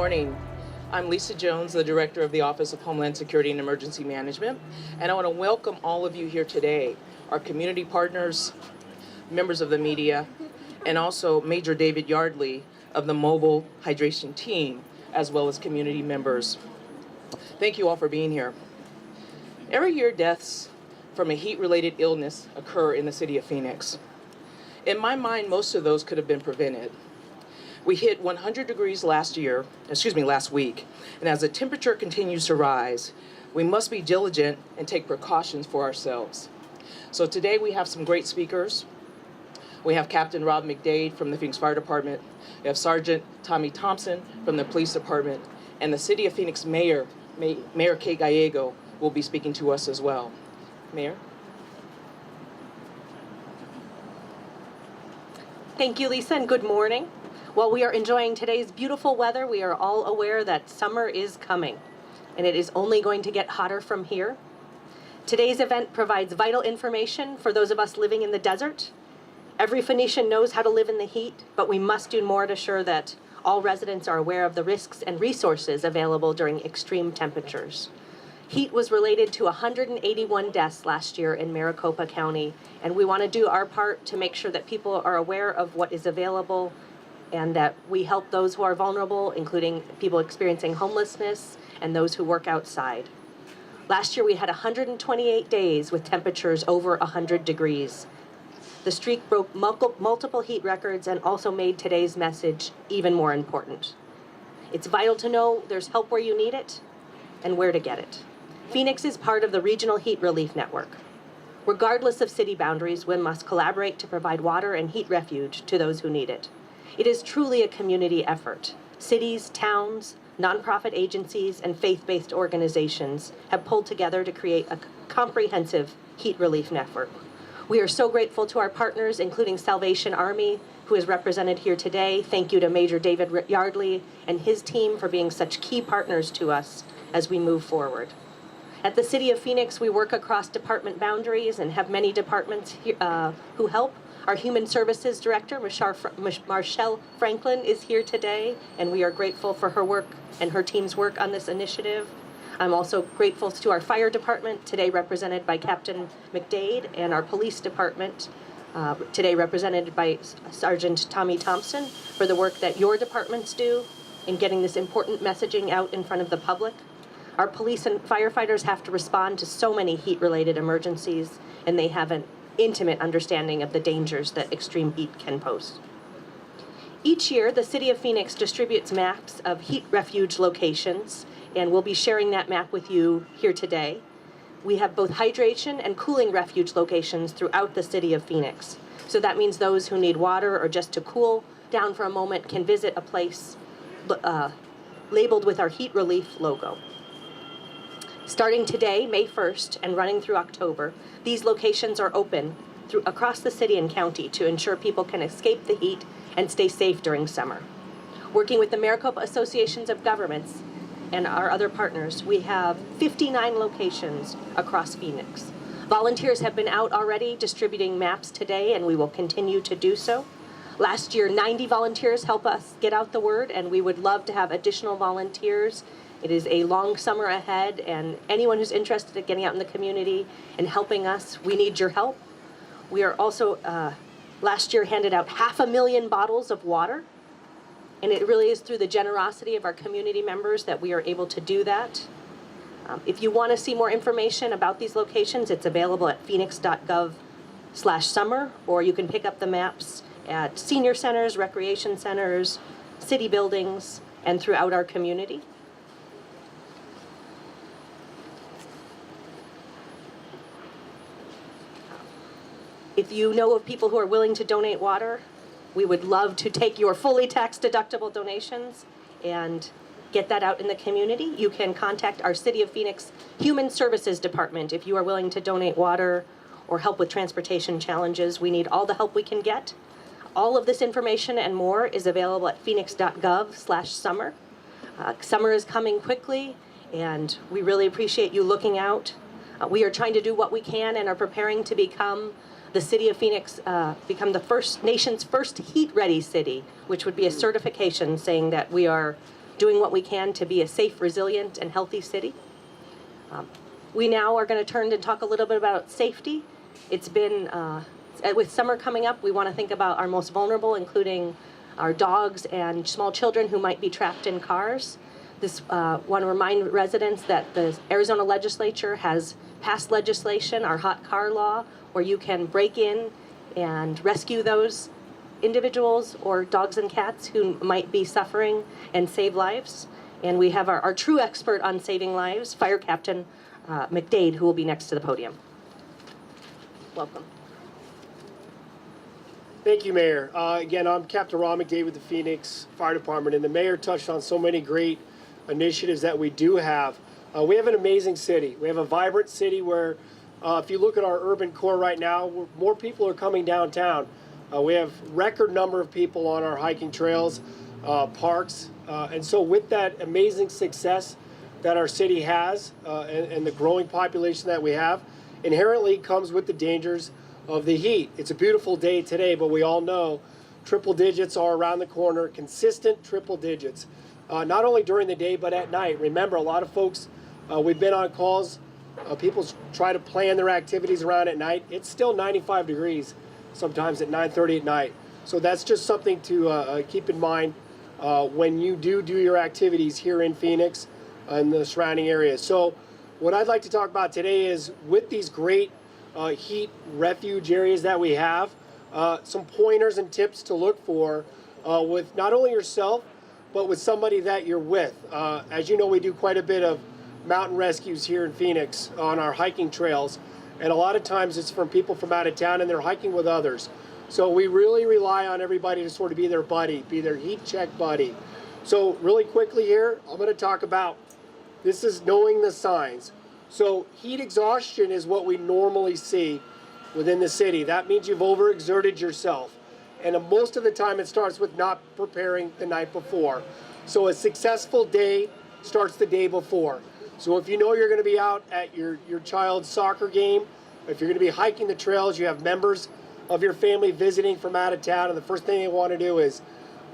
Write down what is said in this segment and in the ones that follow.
morning. I'm Lisa Jones, the Director of the Office of Homeland Security and Emergency Management, and I want to welcome all of you here today, our community partners, members of the media, and also Major David Yardley of the Mobile Hydration Team, as well as community members. Thank you all for being here. Every year, deaths from a heat-related illness occur in the city of Phoenix. In my mind, most of those could have been prevented. We hit 100 degrees last week, and as the temperature continues to rise, we must be diligent and take precautions for ourselves. So today we have some great speakers. We have Captain Rob McDade from the Phoenix Fire Department. We have Sgt Thompson from the Police Department, and the City of Phoenix Mayor Kay Gallego will be speaking to us as well. Mayor? Thank you, Lisa, and good morning. While we are enjoying today's beautiful weather, we are all aware that summer is coming, and it is only going to get hotter from here. Today's event provides vital information for those of us living in the desert. Every Phoenician knows how to live in the heat, but we must do more to ensure that all residents are aware of the risks and resources available during extreme temperatures. Heat was related to 181 deaths last year in Maricopa County, and we want to do our part to make sure that people are aware of what is available and that we help those who are vulnerable, including people experiencing homelessness and those who work outside. Last year, we had 128 days with temperatures over 100 degrees. The streak broke multiple heat records and also made today's message even more important. It's vital to know there's help where you need it and where to get it. Phoenix is part of the Regional Heat Relief Network. Regardless of city boundaries, we must collaborate to provide water and heat refuge to those who need it. It is truly a community effort. Cities, towns, nonprofit agencies, and faith-based organizations have pulled together to create a comprehensive heat relief network. We are so grateful to our partners, including Salvation Army, who is represented here today. Thank you to Major David Yardley and his team for being such key partners to us as we move forward. At the City of Phoenix, we work across department boundaries and have many departments who help. Our Human Services Director, Marshall Franklin, is here today, and we are grateful for her work and her team's work on this initiative. I'm also grateful to our Fire Department, today represented by Captain McDade, and our Police Department, today represented by Sgt Thompson, for the work that your departments do in getting this important messaging out in front of the public. Our police and firefighters have to respond to so many heat-related emergencies, and they have an intimate understanding of the dangers that extreme heat can pose. Each year, the City of Phoenix distributes maps of heat refuge locations, and we'll be sharing that map with you here today. We have both hydration and cooling refuge locations throughout the City of Phoenix. So that means those who need water or just to cool down for a moment can visit a place labeled with our heat relief logo. Starting today, May 1st, and running through October, these locations are open across the city and county to ensure people can escape the heat and stay safe during summer. Working with the Maricopa Associations of Governments and our other partners, we have 59 locations across Phoenix. Volunteers have been out already distributing maps today, and we will continue to do so. Last year, 90 volunteers helped us get out the word, and we would love to have additional volunteers. It is a long summer ahead, and anyone who's interested in getting out in the community and helping us, we need your help. We are also, last year, handed out 500,000 bottles of water, and it really is through the generosity of our community members that we are able to do that. If you want to see more information about these locations, it's available at phoenix.gov/summer, or you can pick up the maps at senior centers, recreation centers, city buildings, and throughout our community. If you know of people who are willing to donate water, we would love to take your fully tax-deductible donations and get that out in the community. You can contact our City of Phoenix Human Services Department if you are willing to donate water or help with transportation challenges. We need all the help we can get. All of this information and more is available at phoenix.gov/summer. Summer is coming quickly, and we really appreciate you looking out. We are trying to do what we can and are preparing to become the City of Phoenix, become the nation's first heat-ready city, which would be a certification saying that we are doing what we can to be a safe, resilient, and healthy city. We now are going to turn and talk a little bit about safety. It's been, with summer coming up, we want to think about our most vulnerable, including our dogs and small children who might be trapped in cars. Want to remind residents that the Arizona legislature has passed legislation, our hot car law, where you can break in and rescue those individuals or dogs and cats who might be suffering and save lives. And we have our true expert on saving lives, Fire Captain McDade, who will be next to the podium. Welcome. Thank you, Mayor. Again, I'm Captain Ron McDade with the Phoenix Fire Department, and the Mayor touched on so many great initiatives that we do have. We have an amazing city. We have a vibrant city where, if you look at our urban core right now, more people are coming downtown. We have record number of people on our hiking trails, parks, and so with that amazing success that our city has and the growing population that we have, inherently comes with the dangers of the heat. It's a beautiful day today, but we all know triple digits are around the corner, consistent triple digits, not only during the day, but at night. Remember, a lot of folks, we've been on calls, people try to plan their activities around at night. It's still 95 degrees sometimes at 9:30 at night. So that's just something to keep in mind when you do your activities here in Phoenix and the surrounding areas. So what I'd like to talk about today is, with these great heat refuge areas that we have, some pointers and tips to look for with not only yourself, but with somebody that you're with. As you know, we do quite a bit of mountain rescues here in Phoenix on our hiking trails, and a lot of times it's from people from out of town and they're hiking with others. So we really rely on everybody to sort of be their buddy, be their heat check buddy. So really quickly here, I'm going to talk about, this is knowing the signs. So heat exhaustion is what we normally see within the city. That means you've overexerted yourself. And most of the time it starts with not preparing the night before. So a successful day starts the day before. So if you know you're going to be out at your child's soccer game, if you're going to be hiking the trails, you have members of your family visiting from out of town, and the first thing they want to do is,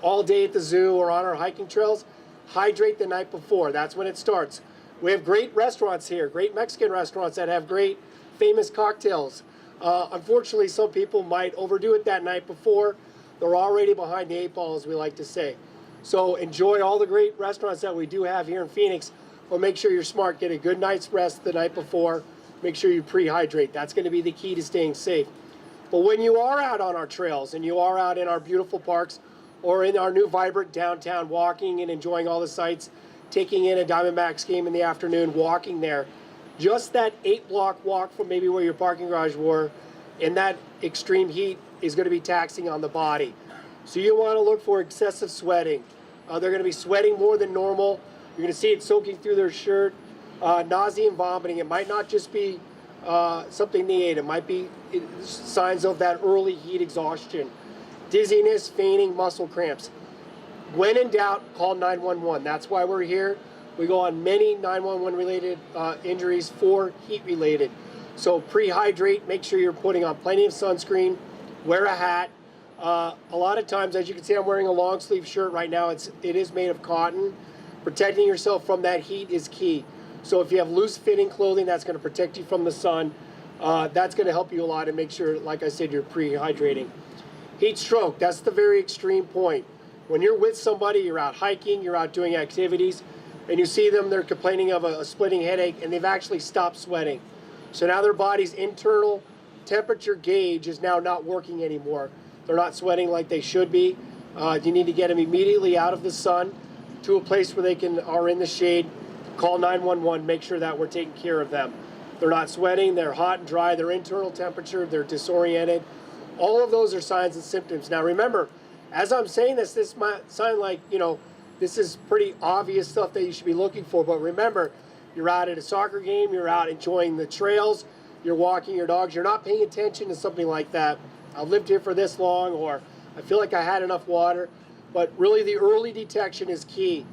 all day at the zoo or on our hiking trails, hydrate the night before. That's when it starts. We have great restaurants here, great Mexican restaurants that have great famous cocktails. Unfortunately, some people might overdo it that night before. They're already behind the eight ball, as we like to say. So enjoy all the great restaurants that we do have here in Phoenix, but make sure you're smart. Get a good night's rest the night before. Make sure you pre-hydrate. That's going to be the key to staying safe. But when you are out on our trails and you are out in our beautiful parks or in our new vibrant downtown, walking and enjoying all the sights, taking in a Diamondbacks game in the afternoon, walking there, just that 8-block walk from maybe where your parking garage were in that extreme heat is going to be taxing on the body. So you want to look for excessive sweating. They're going to be sweating more than normal. You're going to see it soaking through their shirt, nausea and vomiting. It might not just be something they ate. It might be signs of that early heat exhaustion. Dizziness, fainting, muscle cramps. When in doubt, call 911. That's why we're here. We go on many 911 related injuries for heat related. So pre-hydrate, make sure you're putting on plenty of sunscreen, wear a hat. A lot of times, as you can see, I'm wearing a long sleeve shirt right now. It is made of cotton. Protecting yourself from that heat is key. So if you have loose fitting clothing, that's going to protect you from the sun. That's going to help you a lot, and make sure, like I said, you're pre-hydrating. Heat stroke, that's the very extreme point. When you're with somebody, you're out hiking, you're out doing activities, and you see them, they're complaining of a splitting headache, and they've actually stopped sweating. So now their body's internal temperature gauge is now not working anymore. They're not sweating like they should be. You need to get them immediately out of the sun to a place where they are in the shade. Call 911, make sure that we're taking care of them. They're not sweating, they're hot and dry, their internal temperature, they're disoriented. All of those are signs and symptoms. Now remember, as I'm saying this might sound like, this is pretty obvious stuff that you should be looking for, but remember, you're out at a soccer game, you're out enjoying the trails, you're walking your dogs, you're not paying attention to something like that. I've lived here for this long, or I feel like I had enough water, but really the early detection is key.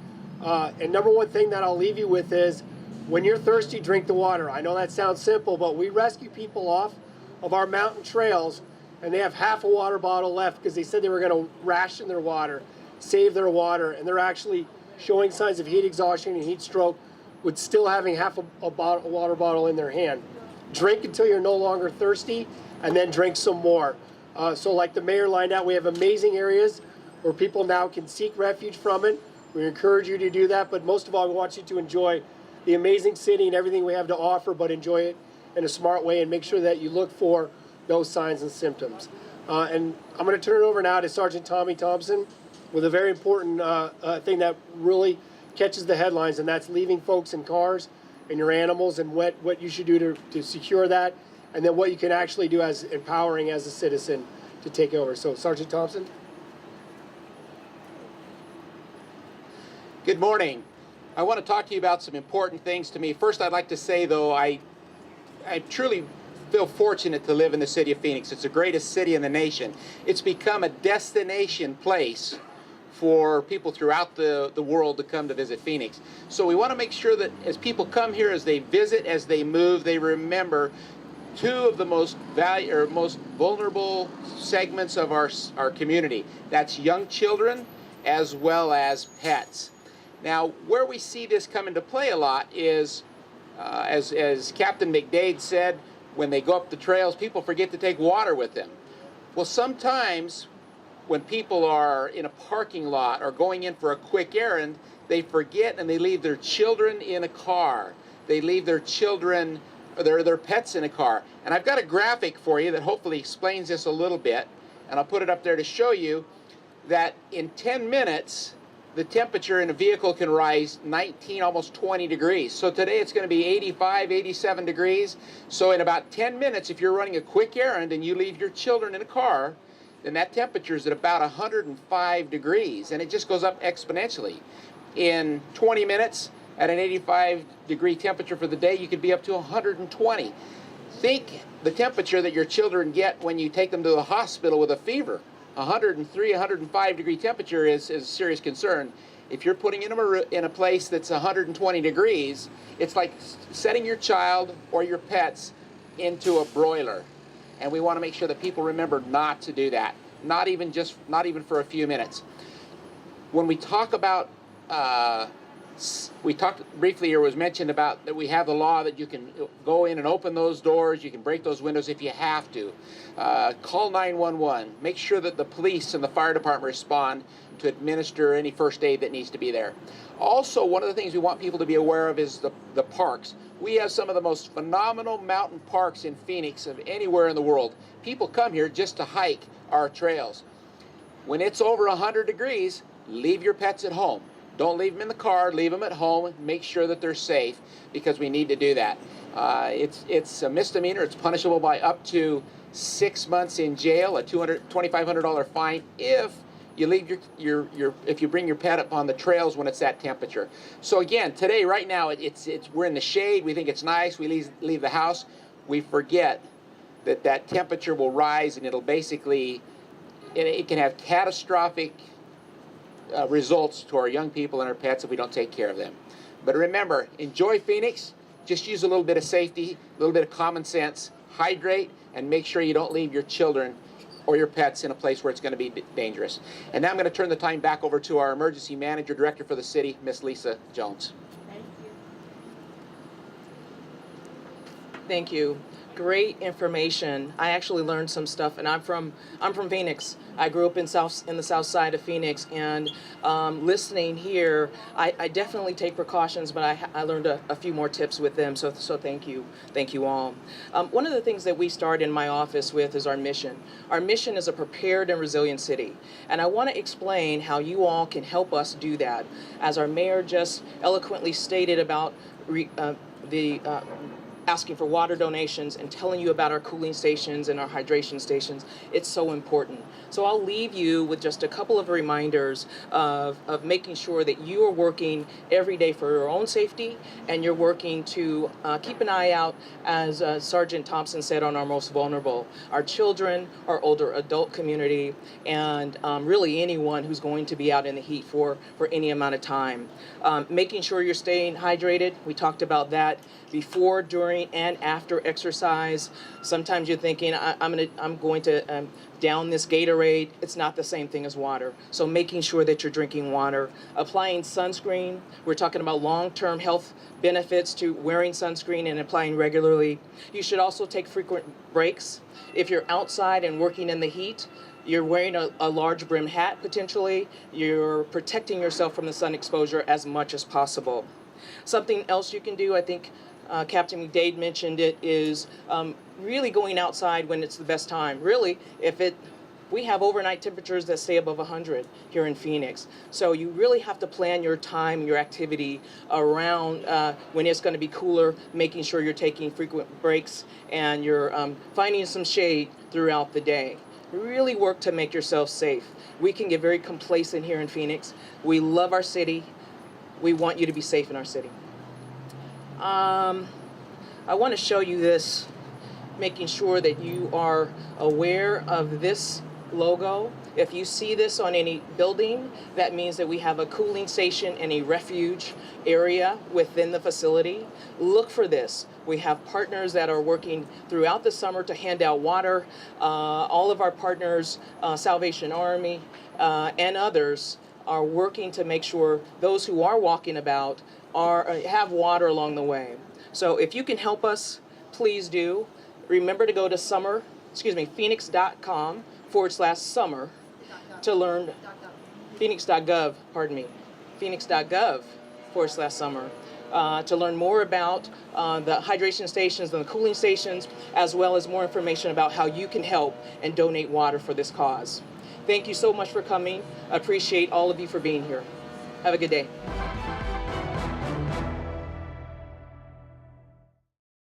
And number one thing that I'll leave you with is, when you're thirsty, drink the water. I know that sounds simple, but we rescue people off of our mountain trails, and they have half a water bottle left because they said they were going to ration their water, save their water, and they're actually showing signs of heat exhaustion and heat stroke with still having half a water bottle in their hand. Drink until you're no longer thirsty, and then drink some more. So like the mayor lined out, we have amazing areas where people now can seek refuge from it. We encourage you to do that, but most of all, we want you to enjoy the amazing city and everything we have to offer, but enjoy it in a smart way and make sure that you look for those signs and symptoms. And I'm going to turn it over now to Sgt Thompson with a very important thing that really catches the headlines, and that's leaving folks in cars and your animals, and what you should do to secure that, and then what you can actually do as empowering as a citizen to take over. So Sgt Thompson. Good morning. I want to talk to you about some important things to me. First, I'd like to say, though, I truly feel fortunate to live in the city of Phoenix. It's the greatest city in the nation. It's become a destination place for people throughout the world to come to visit Phoenix. So we want to make sure that as people come here, as they visit, as they move, they remember two of the most vulnerable segments of our community. That's young children as well as pets. Now, where we see this come into play a lot is, as Captain McDade said, when they go up the trails, people forget to take water with them. Well, sometimes when people are in a parking lot or going in for a quick errand, they forget and they leave their children in a car. They leave their children, or their pets in a car. And I've got a graphic for you that hopefully explains this a little bit, and I'll put it up there to show you that in 10 minutes, the temperature in a vehicle can rise 19, almost 20 degrees. So today it's going to be 85, 87 degrees. So in about 10 minutes, if you're running a quick errand and you leave your children in a car, then that temperature is at about 105 degrees, and it just goes up exponentially. In 20 minutes, at an 85 degree temperature for the day, you could be up to 120. Think the temperature that your children get when you take them to the hospital with a fever. 103, 105 degree temperature is a serious concern. If you're putting them in a place that's 120 degrees, it's like setting your child or your pets into a broiler. And we want to make sure that people remember not to do that. Not even for a few minutes. When we talk about, we talked briefly, or was mentioned about that we have the law that you can go in and open those doors, you can break those windows if you have to. Call 911. Make sure that the police and the fire department respond to administer any first aid that needs to be there. Also, one of the things we want people to be aware of is the parks. We have some of the most phenomenal mountain parks in Phoenix of anywhere in the world. People come here just to hike our trails. When it's over 100 degrees, leave your pets at home. Don't leave them in the car, leave them at home. Make sure that they're safe, because we need to do that. It's a misdemeanor. It's punishable by up to 6 months in jail, a $2,500 fine if you leave if you bring your pet up on the trails when it's that temperature. So again, today, right now, we're in the shade. We think it's nice. We leave the house. We forget that temperature will rise, and it'll basically, it can have catastrophic results to our young people and our pets if we don't take care of them. But remember, enjoy Phoenix. Just use a little bit of safety, a little bit of common sense. Hydrate, and make sure you don't leave your children or your pets in a place where it's going to be dangerous. And now I'm going to turn the time back over to our emergency manager director for the city, Miss Lisa Jones. Thank you. Great information. I actually learned some stuff, and I'm from Phoenix. I grew up in the south side of Phoenix, and listening here, I definitely take precautions, but I learned a few more tips with them. So thank you all. One of the things that we start in my office with is our mission. Our mission is a prepared and resilient city, and I want to explain how you all can help us do that. As our mayor just eloquently stated about asking for water donations and telling you about our cooling stations and our hydration stations. It's so important. So I'll leave you with just a couple of reminders of making sure that you are working every day for your own safety, and you're working to keep an eye out, as Sgt Thompson said, on our most vulnerable, our children, our older adult community, and really anyone who's going to be out in the heat for any amount of time. Making sure you're staying hydrated. We talked about that before, during, during and after exercise. Sometimes you're thinking, I'm going to down this Gatorade. It's not the same thing as water. So making sure that you're drinking water. Applying sunscreen. We're talking about long-term health benefits to wearing sunscreen and applying regularly. You should also take frequent breaks. If you're outside and working in the heat, you're wearing a large brim hat potentially. You're protecting yourself from the sun exposure as much as possible. Something else you can do, I think Captain McDade mentioned it, is really going outside when it's the best time. Really, we have overnight temperatures that stay above 100 here in Phoenix. So you really have to plan your time, your activity around when it's going to be cooler, making sure you're taking frequent breaks and you're finding some shade throughout the day. Really work to make yourself safe. We can get very complacent here in Phoenix. We love our city. We want you to be safe in our city. I want to show you this, making sure that you are aware of this logo. If you see this on any building, that means that we have a cooling station and a refuge area within the facility. Look for this. We have partners that are working throughout the summer to hand out water. All of our partners, Salvation Army and others, are working to make sure those who are walking about have water along the way. So if you can help us, please do. Remember to go to phoenix.com/summer to learn, phoenix.gov, pardon me, phoenix.gov/summer to learn more about the hydration stations and the cooling stations, as well as more information about how you can help and donate water for this cause. Thank you so much for coming. I appreciate all of you for being here. Have a good day.